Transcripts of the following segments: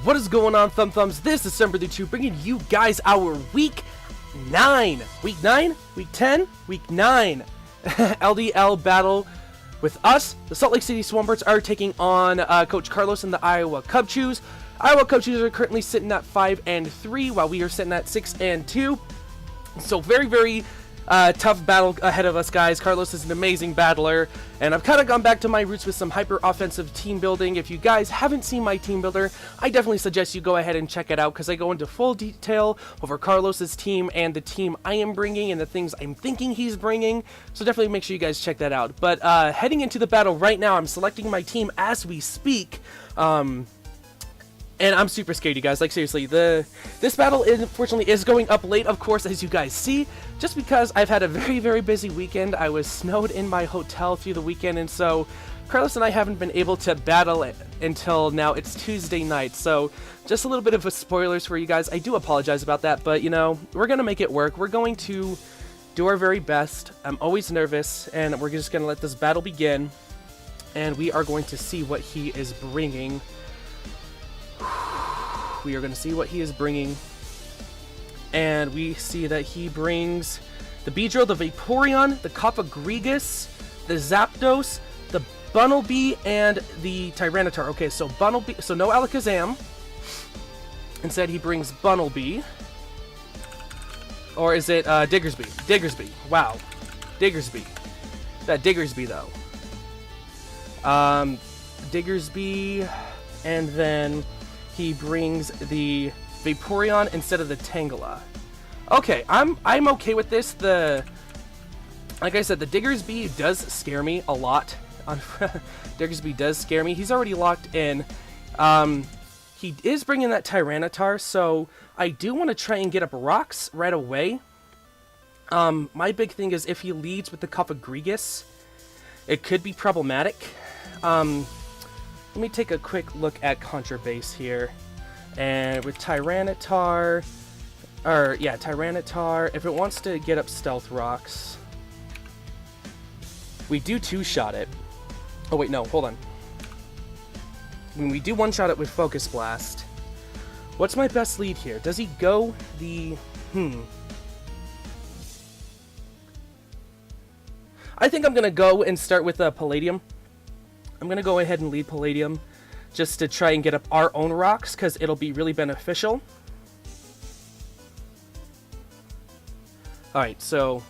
What is going on, Thumb Thumbs? This is December2 bringing you guys our Week 9. Week 9? Week 10? Week 9. LDL battle with us. The Salt Lake City Swampbirds are taking on Coach Carlos and the Iowa Cubchoos. Iowa Cubchoos are currently sitting at 5-3, while we are sitting at 6-2. So very tough battle ahead of us, guys. Carlos is an amazing battler, and I've kind of gone back to my roots with some hyper-offensive team building. If you guys haven't seen my team builder, I definitely suggest you go ahead and check it out, because I go into full detail over Carlos's team and the team I am bringing and the things I'm thinking he's bringing, so definitely make sure you guys check that out. But heading into the battle right now, I'm selecting my team as we speak. And I'm super scared, you guys. Like, seriously, this battle, unfortunately, is going up late, of course, as you guys see, just because I've had a very busy weekend. I was snowed in my hotel through the weekend, and so Carlos and I haven't been able to battle until now. It's Tuesday night, so just a little bit of a spoilers for you guys. I do apologize about that, but, you know, we're going to make it work. We're going to do our very best. I'm always nervous, and we're just going to let this battle begin, and we are going to see what he is bringing. We are going to see what he is bringing, and we see that he brings the Beedrill, the Vaporeon, the Copagrigus, the Zapdos, the Bunnelby, and the Tyranitar. Okay, so Bunnelby, so no Alakazam. Instead, he brings Bunnelby. Or is it Diggersby? Diggersby. Wow. Diggersby. That Diggersby, though. Diggersby, and then he brings the Vaporeon instead of the Tangela. Okay, I'm okay with this. Like I said, the Diggersby does scare me a lot. Diggersby does scare me. He's already locked in. He is bringing that Tyranitar, so I do want to try and get up rocks right away. My big thing is if he leads with the Copagrigus, it could be problematic. Let me take a quick look at Contra Base here. And with Tyranitar, Tyranitar, if it wants to get up Stealth Rocks, we do two-shot it. Oh wait, no, hold on. When we do one-shot it with Focus Blast, what's my best lead here? Does he go the... I think I'm going to go and start with Palladium. I'm going to go ahead and lead Palladium just to try and get up our own rocks, because it'll be really beneficial. Alright, so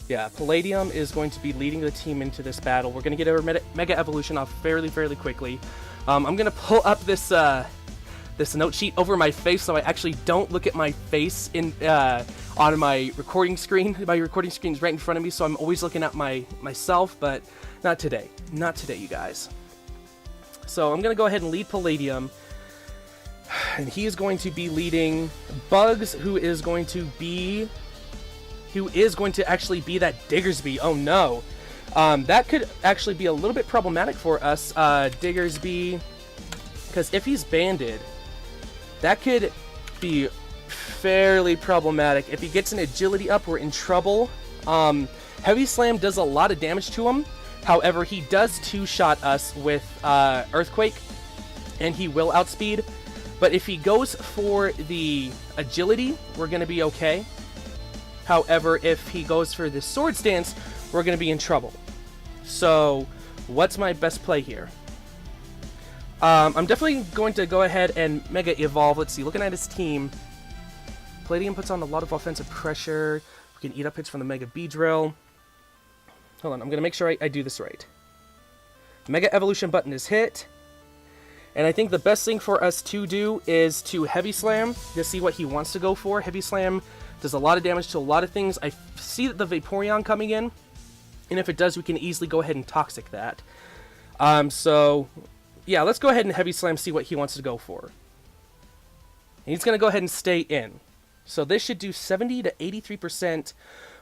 yeah, Palladium is going to be leading the team into this battle. We're going to get our Mega Evolution off fairly quickly. I'm going to pull up this this note sheet over my face so I actually don't look at my face in on my recording screen. My recording screen is right in front of me, so I'm always looking at myself, but not today. Not today, you guys. So I'm going to go ahead and lead Palladium. And he is going to be leading Bugs, who is going to actually be that Diggersby. Oh no. That could actually be a little bit problematic for us, Diggersby. Because if he's banded, that could be fairly problematic. If he gets an agility up, we're in trouble. Heavy Slam does a lot of damage to him. However, he does two-shot us with Earthquake, and he will outspeed. But if he goes for the agility, we're going to be okay. However, if he goes for the Sword Stance, we're going to be in trouble. So, what's my best play here? I'm definitely going to go ahead and Mega Evolve. Let's see, looking at his team, Palladium puts on a lot of offensive pressure. We can eat up hits from the Mega Beedrill. Hold on, I'm going to make sure I do this right. Mega Evolution button is hit. And I think the best thing for us to do is to Heavy Slam to see what he wants to go for. Heavy Slam does a lot of damage to a lot of things. I see that the Vaporeon coming in. And if it does, we can easily go ahead and Toxic that. So, yeah, let's go ahead and Heavy Slam, see what he wants to go for. And he's going to go ahead and stay in. So this should do 70 to 83%.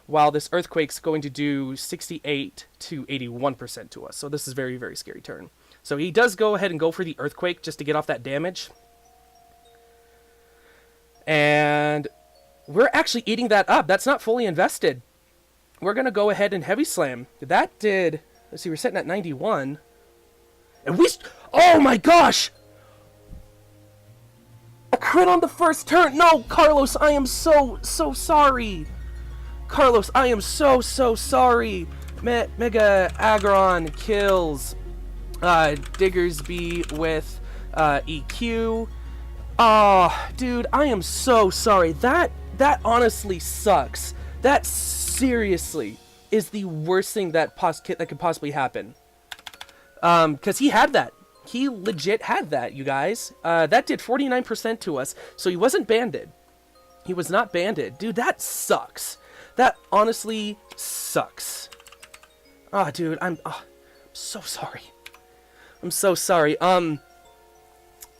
While this Earthquake's going to do 68 to 81% to us. So this is very scary turn. So he does go ahead and go for the Earthquake just to get off that damage. And we're actually eating that up. That's not fully invested. We're going to go ahead and Heavy Slam. That did... Let's see, we're sitting at 91. And we... Oh my gosh! A crit on the first turn! No, Carlos, I am so sorry! Carlos, I am so sorry! Mega Aggron kills Diggersby with EQ. Oh, dude, I am so sorry. That honestly sucks. That seriously is the worst thing that could possibly happen. Because he had that. He legit had that, you guys. That did 49% to us, so he wasn't banded. He was not banded. Dude, that sucks. That honestly sucks. Oh, dude, I'm so sorry. I'm so sorry.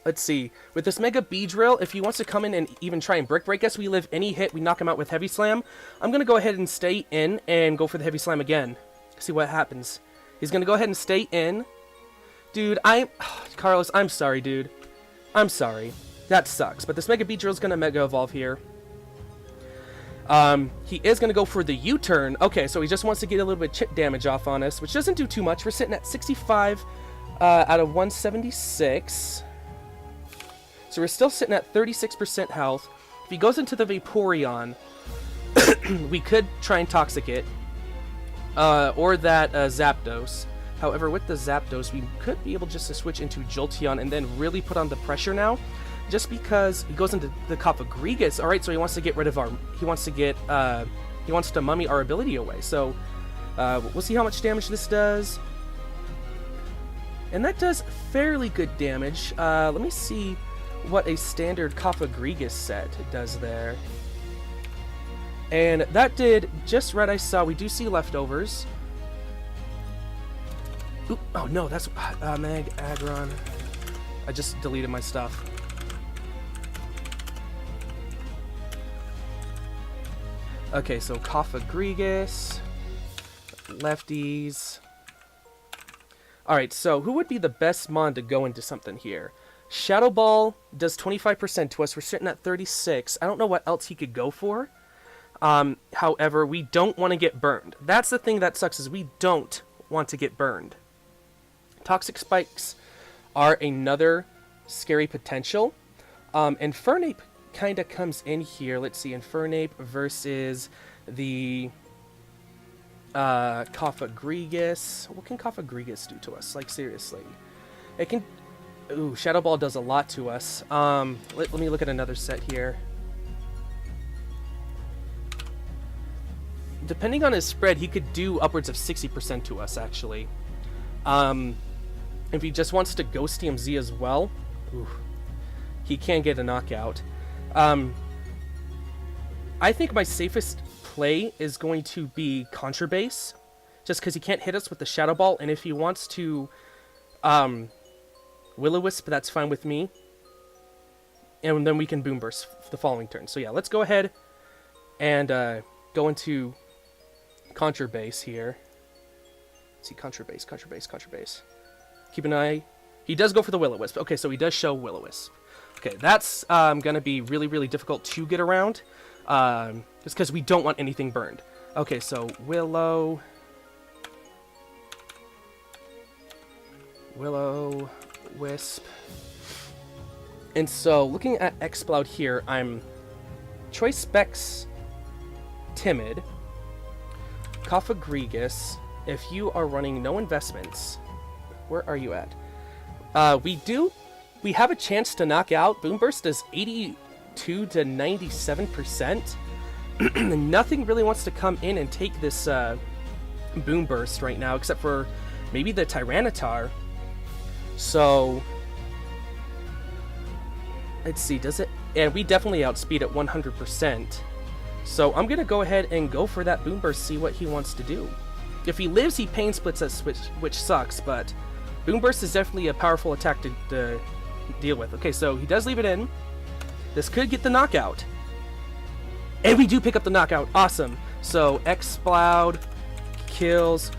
Let's see. With this Mega Beedrill, if he wants to come in and even try and Brick Break us, we live any hit, we knock him out with Heavy Slam. I'm going to go ahead and stay in and go for the Heavy Slam again. See what happens. He's going to go ahead and stay in. Dude, Carlos, I'm sorry, dude. I'm sorry. That sucks. But this Mega Beedrill is going to Mega Evolve here. He is going to go for the U-turn. Okay, so he just wants to get a little bit of chip damage off on us, which doesn't do too much. We're sitting at 65 out of 176. So we're still sitting at 36% health. If he goes into the Vaporeon, we could try and Toxic it. Or that Zapdos. However, with the Zapdos, we could be able just to switch into Jolteon and then really put on the pressure now. Just because he goes into the Cofagrigus. Alright, so he wants to get rid of our... He wants to mummy our ability away. So, we'll see how much damage this does. And that does fairly good damage. Let me see what a standard Cofagrigus set does there. And that did just right. I saw. We do see leftovers. Oop, oh no, that's Mag Aggron. I just deleted my stuff. Okay, so Cofagrigus, lefties. Alright, so who would be the best mon to go into something here? Shadow Ball does 25% to us. We're sitting at 36. I don't know what else he could go for. However, we don't want to get burned. That's the thing that sucks, is we don't want to get burned. Toxic Spikes are another scary potential. Infernape kind of comes in here. Let's see, Infernape versus the Cofagrigus. What can Cofagrigus do to us? Like, seriously. It can... Ooh, Shadow Ball does a lot to us. Let me look at another set here. Depending on his spread, he could do upwards of 60% to us, actually. If he just wants to Ghost TMZ as well, ooh, he can get a knockout. I think my safest play is going to be Contrabase, just because he can't hit us with the Shadow Ball, and if he wants to Will-O-Wisp, that's fine with me. And then we can Boom Burst the following turn. So yeah, let's go ahead and go into Contrabase here. Let's see, Contrabase. Keep an eye. He does go for the Will-O-Wisp. Okay, so he does show Will-O-Wisp. Okay, that's going to be really, really difficult to get around. Just because we don't want anything burned. Okay, so Will-O-Wisp. And so, looking at Exploud here, I'm Choice Specs, Timid, Cofagrigus. If you are running no investments, where are you at? We have a chance to knock out. Boom Burst does 82 to 97%. Nothing really wants to come in and take this Boom Burst right now, except for maybe the Tyranitar. So, let's see, does it? And we definitely outspeed at 100%. So I'm going to go ahead and go for that Boom Burst, see what he wants to do. If he lives, he Pain Splits us, which sucks, but Boom Burst is definitely a powerful attack to deal with. Okay, so he does leave it in. This could get the knockout. And we do pick up the knockout. Awesome. So Exploud kills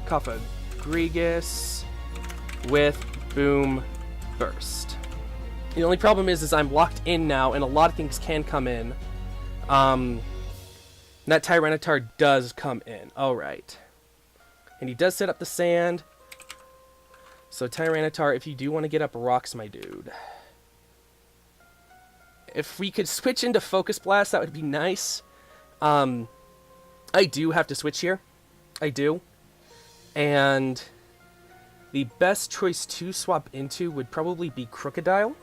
Cofagrigus with Boom Burst. The only problem is I'm locked in now, and a lot of things can come in. That Tyranitar does come in. Alright. And he does set up the sand. So Tyranitar, if you do want to get up rocks, my dude. If we could switch into Focus Blast, that would be nice. I do have to switch here. I do. And the best choice to swap into would probably be Crocodile.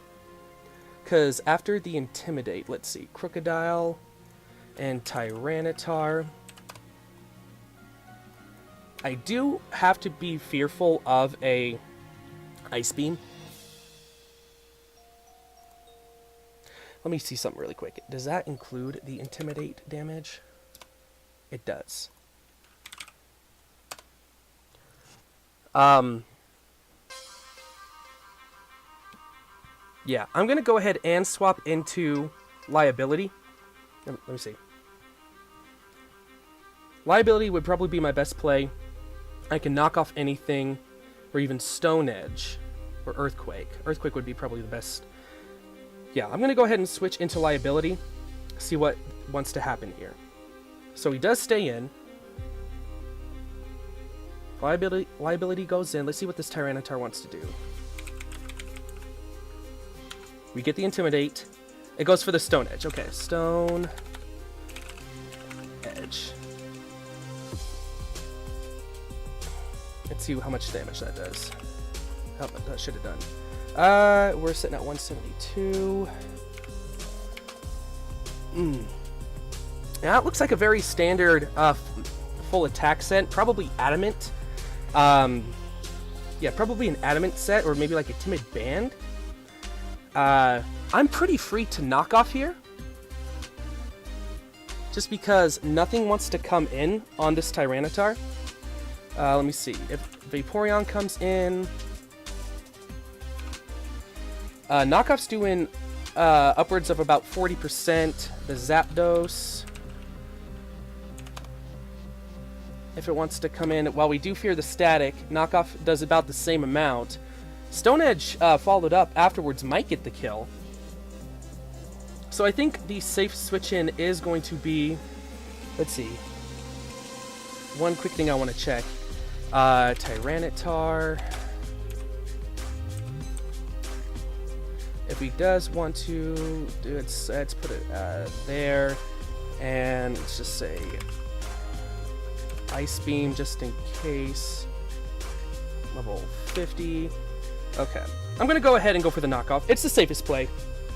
Because after the Intimidate, let's see, Crocodile and Tyranitar. I do have to be fearful of a Ice Beam. Let me see something really quick. Does that include the Intimidate damage? It does. Yeah, I'm going to go ahead and swap into Liability. Let me see. Liability would probably be my best play. I can knock off anything, or even Stone Edge, or Earthquake. Earthquake would be probably the best. Yeah, I'm going to go ahead and switch into Liability, see what wants to happen here. So he does stay in. Liability goes in. Let's see what this Tyranitar wants to do. We get the Intimidate. It goes for the Stone Edge. Okay, Stone Edge. Let's see how much damage that does. How much that should have done. We're sitting at 172. Yeah, it looks like a very standard full attack set. Probably Adamant. Yeah, probably an Adamant set, or maybe like a Timid Band. I'm pretty free to knock off here. Just because nothing wants to come in on this Tyranitar. Let me see. If Vaporeon comes in... knockoff's doing upwards of about 40%. The Zapdos... if it wants to come in, while we do fear the static, knockoff does about the same amount. Stone Edge followed up afterwards might get the kill. So I think the safe switch in is going to be, let's see, one quick thing I want to check. Tyranitar. If he does want to do it, let's put it there, and let's just say Ice Beam just in case. Level 50. Okay. I'm going to go ahead and go for the knockoff. It's the safest play.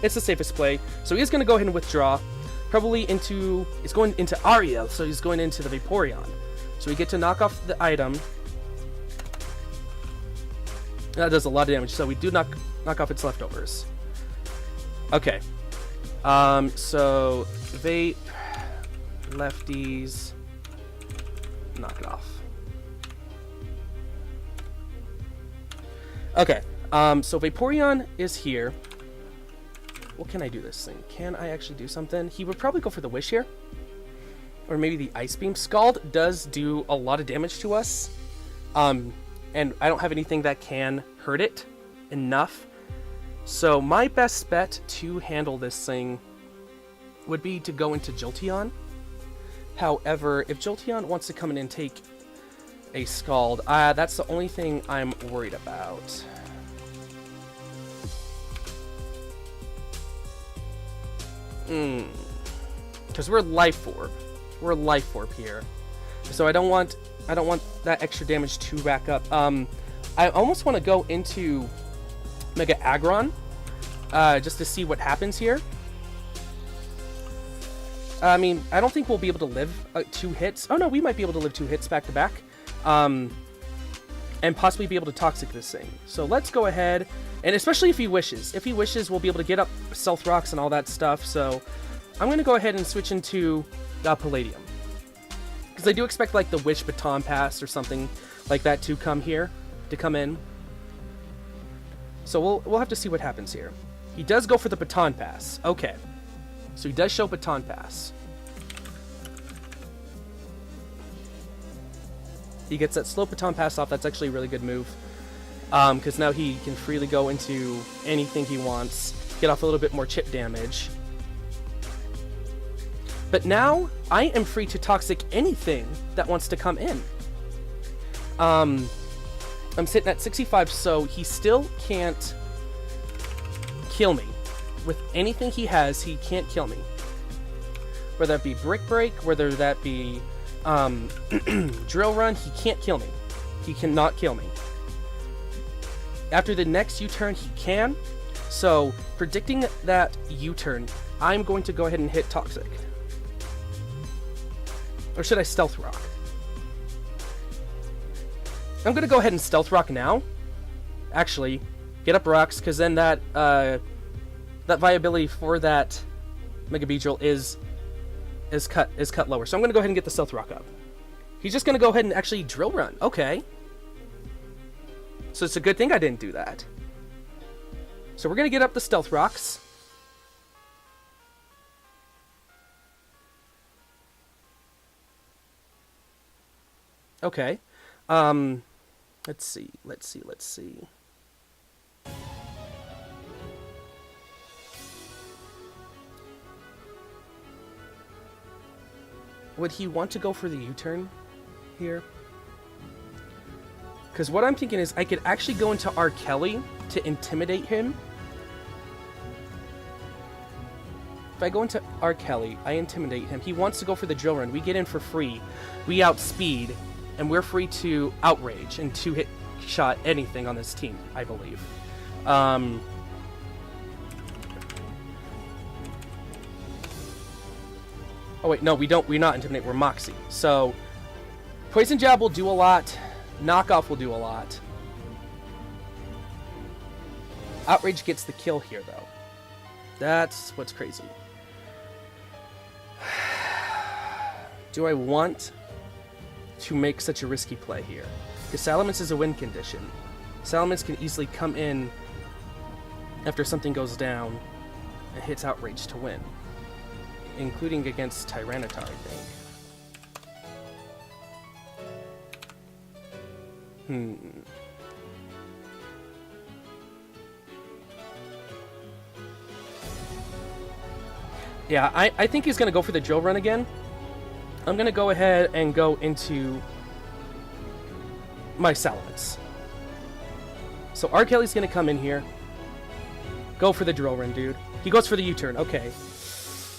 It's the safest play. So he's going to go ahead and withdraw. Probably into... He's going into Ariel, so he's going into the Vaporeon. So we get to knock off the item. That does a lot of damage, so we do knock off its leftovers. Okay. So... Vape... Lefties... Knock it off. Okay, so Vaporeon is here. What can I do this thing? Can I actually do something? He would probably go for the Wish here. Or maybe the Ice Beam. Scald does do a lot of damage to us. And I don't have anything that can hurt it enough. So my best bet to handle this thing would be to go into Jolteon. However, if Jolteon wants to come in and take a Scald, that's the only thing I'm worried about. Because we're Life Orb. We're Life Orb here. So I don't want that extra damage to rack up. I almost want to go into Mega Aggron, just to see what happens here. I mean, I don't think we'll be able to live 2 hits. Oh no, we might be able to live 2 hits back to back. And possibly be able to Toxic this thing. So let's go ahead, and especially if he wishes. If he wishes, we'll be able to get up Stealth Rocks and all that stuff. So I'm going to go ahead and switch into Palladium. Because I do expect like the Wish Baton Pass or something like that to come in. So we'll have to see what happens here. He does go for the Baton Pass. Okay. So he does show Baton Pass. He gets that slow Baton Pass off. That's actually a really good move. Because now he can freely go into anything he wants. Get off a little bit more chip damage. But now, I am free to Toxic anything that wants to come in. I'm sitting at 65, so he still can't kill me. with anything he has, he can't kill me. Whether that be Brick Break, whether that be Drill Run, he can't kill me. He cannot kill me. After the next U-turn, he can. So, predicting that U-turn, I'm going to go ahead and hit Toxic. Or should I Stealth Rock? I'm going to go ahead and Stealth Rock now. Actually, get up rocks, because then that viability for that Mega Beedrill is cut lower. So I'm going to go ahead and get the Stealth Rock up. He's just going to go ahead and actually Drill Run. Okay. So it's a good thing I didn't do that. So we're going to get up the Stealth Rocks. Okay. Let's see. Would he want to go for the U-turn here? Because what I'm thinking is I could actually go into R. Kelly to intimidate him. If I go into R. Kelly, I intimidate him. He wants to go for the Drill Run. We get in for free. We outspeed, and we're free to outrage and two-hit shot anything on this team, I believe. Oh wait, no, we don't. We're not intimidate. We're Moxie. So, Poison Jab will do a lot. Knockoff will do a lot. Outrage gets the kill here, though. That's what's crazy. Do I want to make such a risky play here? Because Salamence is a win condition. Salamence can easily come in after something goes down and hits Outrage to win. Including against Tyranitar, I think. Yeah, I think he's going to go for the Drill Run again. I'm going to go ahead and go into my Salamence. So R. Kelly's going to come in here. Go for the Drill Run, dude. He goes for the U-turn. Okay.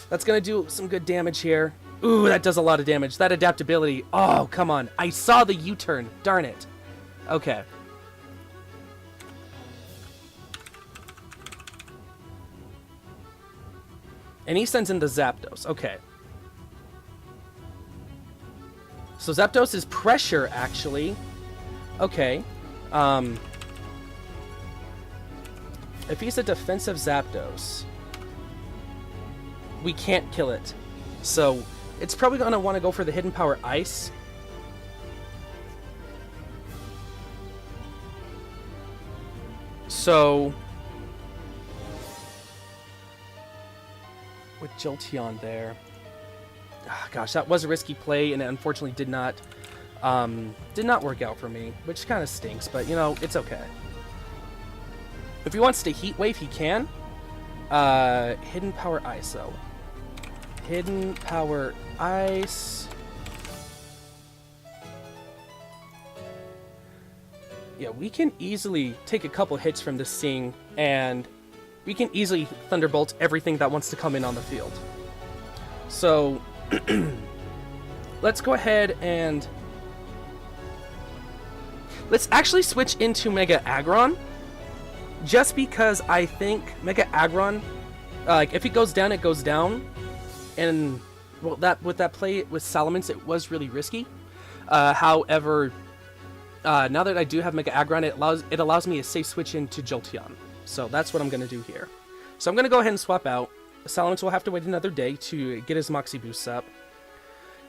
That's going to do some good damage here. Ooh, that does a lot of damage. That adaptability. Oh, come on. I saw the U-turn. Darn it. Okay. And he sends in the Zapdos. Okay. So Zapdos is pressure, actually. Okay. If he's a defensive Zapdos, we can't kill it. So it's probably going to want to go for the Hidden Power Ice. So with Jolteon there, gosh, that was a risky play, and it unfortunately did not work out for me, which kind of stinks. But you know, it's okay. If he wants to Heat Wave, he can. Hidden Power Ice, though. Hidden Power Ice. Yeah, we can easily take a couple hits from this Sing, and we can easily Thunderbolt everything that wants to come in on the field. So, let's go ahead and... let's actually switch into Mega Aggron, just because I think Mega Aggron, like, if it goes down, it goes down. And, well, with that play with Salamence, it was really risky. However, now that I do have Mega Aggron, it allows me a safe switch into Jolteon. So that's what I'm going to do here. So I'm going to go ahead and swap out. Salamence will have to wait another day to get his Moxie boosts up.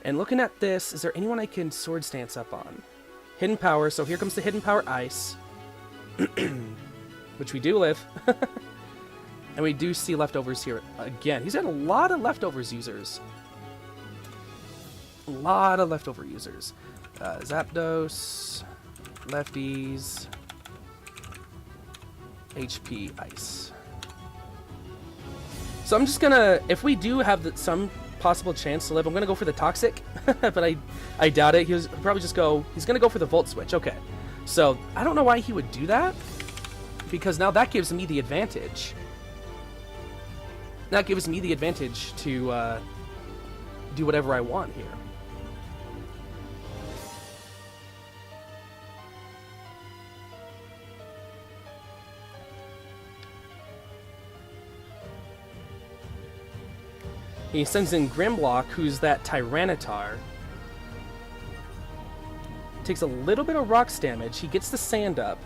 And looking at this, is there anyone I can Sword Stance up on? Hidden Power, so here comes the Hidden Power Ice. Which we do live. And we do see leftovers here again. He's got a lot of leftovers users. A lot of leftover users. Zapdos, lefties, HP Ice. So I'm just gonna, if we do have some possible chance to live, I'm gonna go for the Toxic, but I doubt it. He's probably just he's gonna go for the Volt Switch. Okay, so I don't know why he would do that, because now that gives me the advantage. That gives me the advantage to do whatever I want here. He sends in Grimlock, who's that Tyranitar. Takes a little bit of rocks damage. He gets the sand up.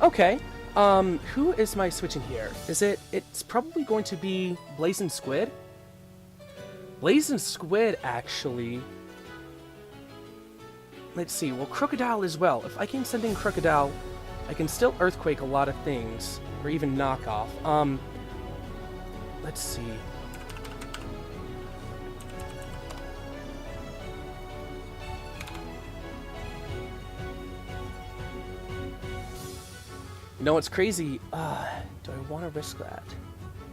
Okay. Who is my switching here? It's probably going to be Blazing Squid? Blazing Squid, actually. Let's see. Well, Crocodile as well. If I can send in Crocodile, I can still Earthquake a lot of things. Or even knock off. Let's see. You know what's crazy? Do I want to risk that?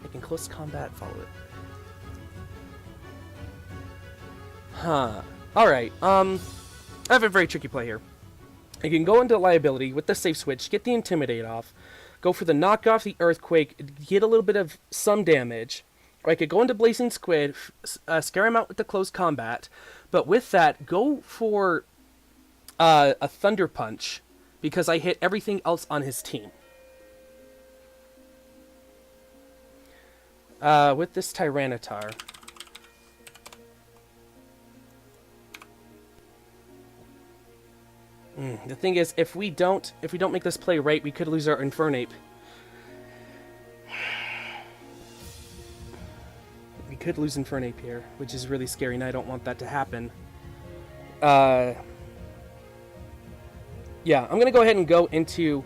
I can close combat, follow it. Huh. Alright, I have a very tricky play here. I can go into liability with the safe switch, get the Intimidate off, go for the knock off the Earthquake, get a little bit of some damage. Or I could go into Blazing Squid, scare him out with the close combat, but with that, go for a Thunder Punch, because I hit everything else on his team. With this Tyranitar. The thing is, if we don't make this play right, we could lose our Infernape. We could lose Infernape here, which is really scary, and I don't want that to happen. Yeah, I'm gonna go ahead and go into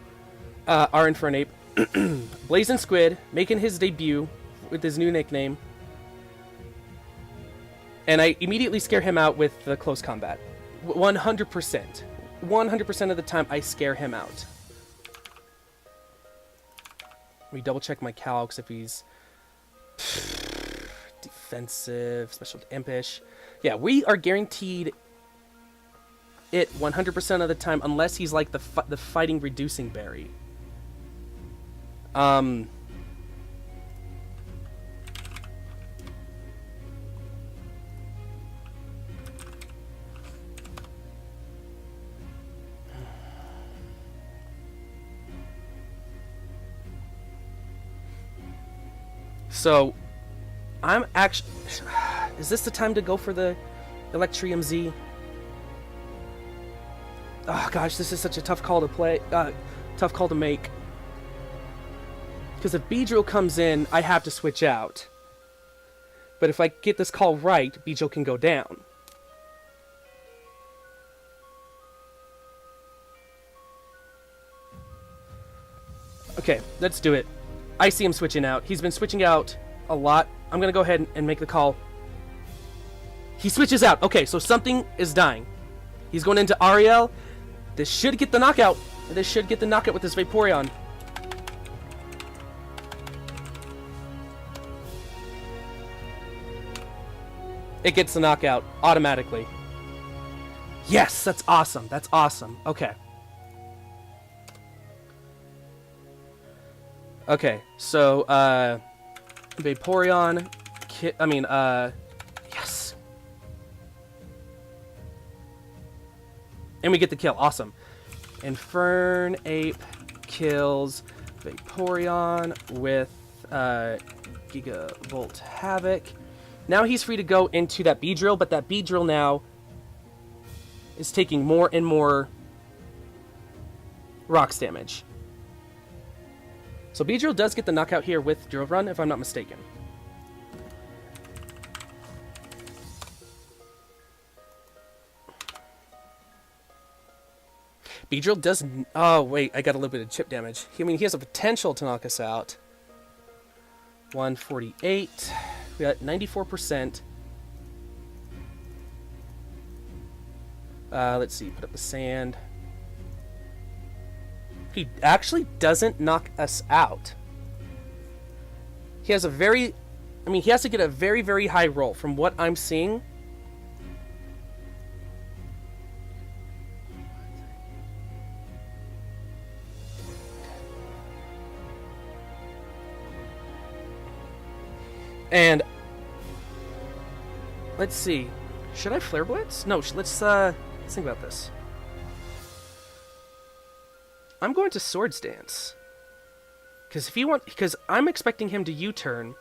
our Infernape. Blazing Squid, making his debut with his new nickname. And I immediately scare him out with the close combat. 100%. 100% of the time, I scare him out. Let me double check my calcs if he's defensive, special impish. Yeah, we are guaranteed it 100% of the time, unless he's like the fighting reducing berry. So, I'm actually... Is this the time to go for the Electrium Z? Oh gosh, this is such a tough call to play. Tough call to make. Because if Beedrill comes in, I have to switch out. But if I get this call right, Beedrill can go down. Okay, let's do it. I see him switching out. He's been switching out a lot. I'm going to go ahead and make the call. He switches out. Okay, so something is dying. He's going into Ariel. This should get the knockout. This should get the knockout with this Vaporeon. It gets the knockout automatically. Yes, that's awesome. That's awesome. Okay. Okay, so, Vaporeon, yes. And we get the kill, awesome. Infernape kills Vaporeon with, Gigavolt Havoc. Now he's free to go into that Beedrill, but that Beedrill now is taking more and more rocks damage. So Beedrill does get the knockout here with Drill Run, if I'm not mistaken. Beedrill does... Oh, wait, I got a little bit of chip damage. I mean, he has a potential to knock us out. 148. We got 94%. Let's see, put up the sand. He actually doesn't knock us out. He has a very... I mean, he has to get a very, very high roll from what I'm seeing. And let's see. Should I Flare Blitz? No, let's think about this. I'm going to Swords Dance. Because I'm expecting him to U-turn.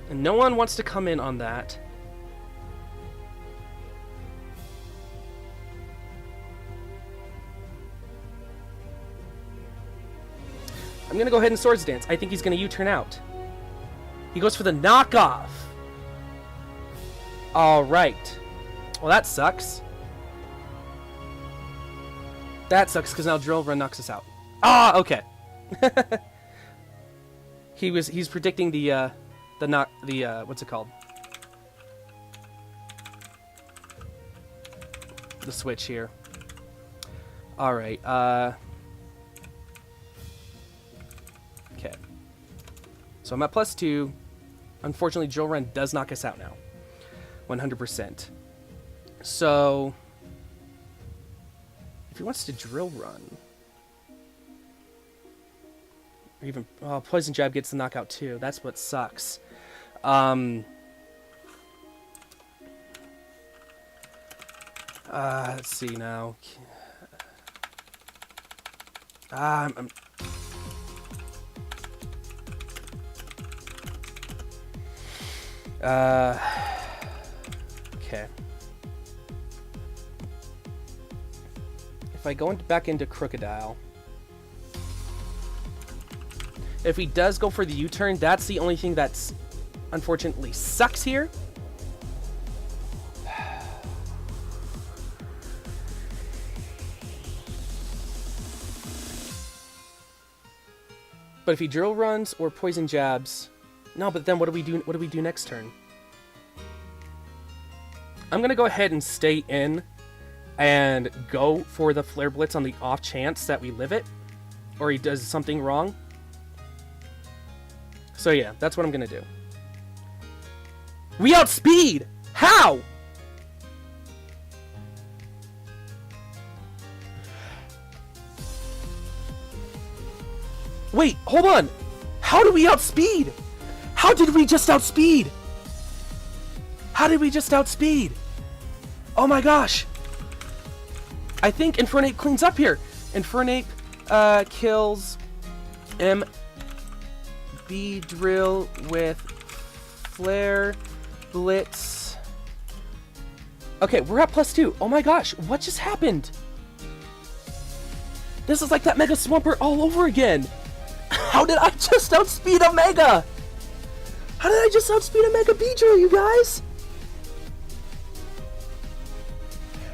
And no one wants to come in on that. I'm going to go ahead and Swords Dance. I think he's going to U-turn out. He goes for the knockoff. Alright. Well, that sucks. That sucks because now Drill Run knocks us out. Ah, okay. He's predicting the what's it called? The switch here. Alright, okay. So I'm at +2. Unfortunately, Drill Run does knock us out now. 100%. So if he wants to Drill Run, or even Poison Jab gets the knockout too. That's what sucks. Let's see now. Okay. If I go back into Crocodile, if he does go for the U-turn, that's the only thing that's unfortunately sucks here. But if he Drill Runs or Poison Jabs, no. But then what do we do? What do we do next turn? I'm gonna go ahead and stay in and go for the Flare Blitz on the off chance that we live it, or he does something wrong. So yeah, that's what I'm gonna do. We outspeed! How? Wait, hold on! How did we outspeed? How did we just outspeed? How did we just outspeed? Oh my gosh! I think Infernape cleans up here. Infernape kills MB Drill with Flare Blitz. Okay, we're at +2. Oh my gosh, what just happened? This is like that Mega Swampert all over again. How did I just outspeed a Mega? How did I just outspeed a Mega Beedrill, you guys?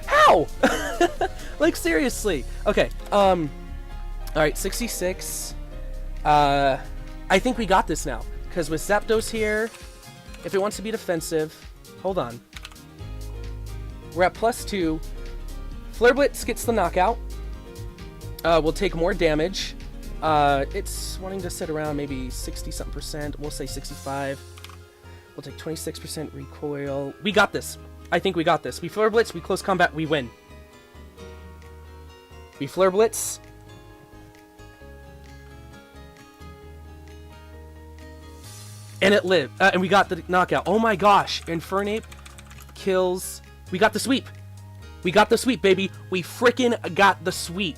How? Like, seriously. Okay, alright, 66. I think we got this now. Because with Zapdos here, if it wants to be defensive, hold on. We're at +2. Flare Blitz gets the knockout. We'll take more damage. It's wanting to sit around maybe 60-something%. We'll say 65. We'll take 26% recoil. We got this. I think we got this. We Flare Blitz, we close combat, we win. We Flare Blitz. And it lived. And we got the knockout. Oh my gosh. Infernape kills. We got the sweep. We got the sweep, baby. We frickin' got the sweep.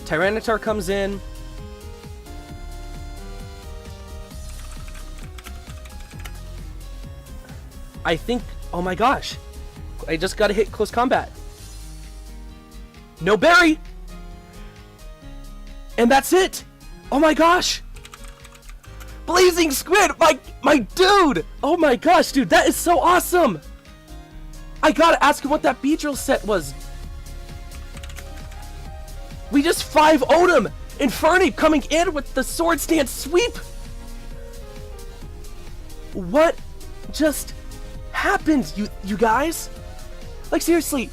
Tyranitar comes in. I think, oh my gosh. I just gotta hit close combat. No berry! And that's it! Oh my gosh! Blazing Squid! My dude! Oh my gosh, dude, that is so awesome! I gotta ask him what that Beedrill set was. We just 5-0'd him! Infernape coming in with the Swords Dance sweep! What just happened, you guys? Like, seriously,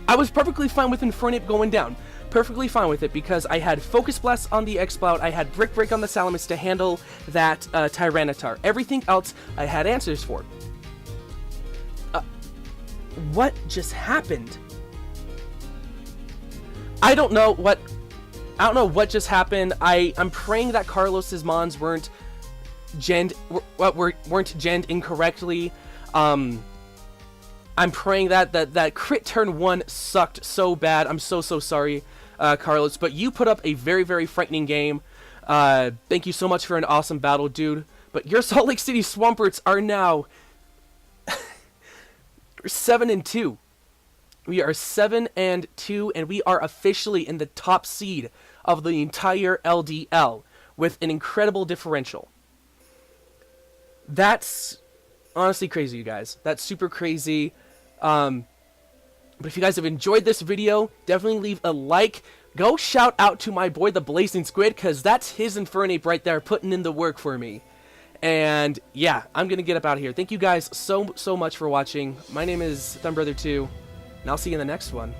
I was perfectly fine with Infernape going down. Perfectly fine with it because I had Focus Blast on the Exploud, I had Brick Break on the Salamis to handle that Tyranitar. Everything else I had answers for. What just happened? I don't know what just happened. I'm praying that Carlos's mons weren't genned incorrectly. I'm praying that crit turn 1 sucked so bad. I'm so sorry, Carlos, but you put up a very, very frightening game. Thank you so much for an awesome battle, dude. But your Salt Lake City Swamperts are now 7-2. We are 7-2, and we are officially in the top seed of the entire LDL with an incredible differential. That's honestly crazy, you guys. That's super crazy. But if you guys have enjoyed this video, definitely leave a like. Go shout out to my boy, the Blazing Squid, because that's his Infernape right there, putting in the work for me. And yeah, I'm going to get up out of here. Thank you guys so much for watching. My name is ThumbBrother2, and I'll see you in the next one.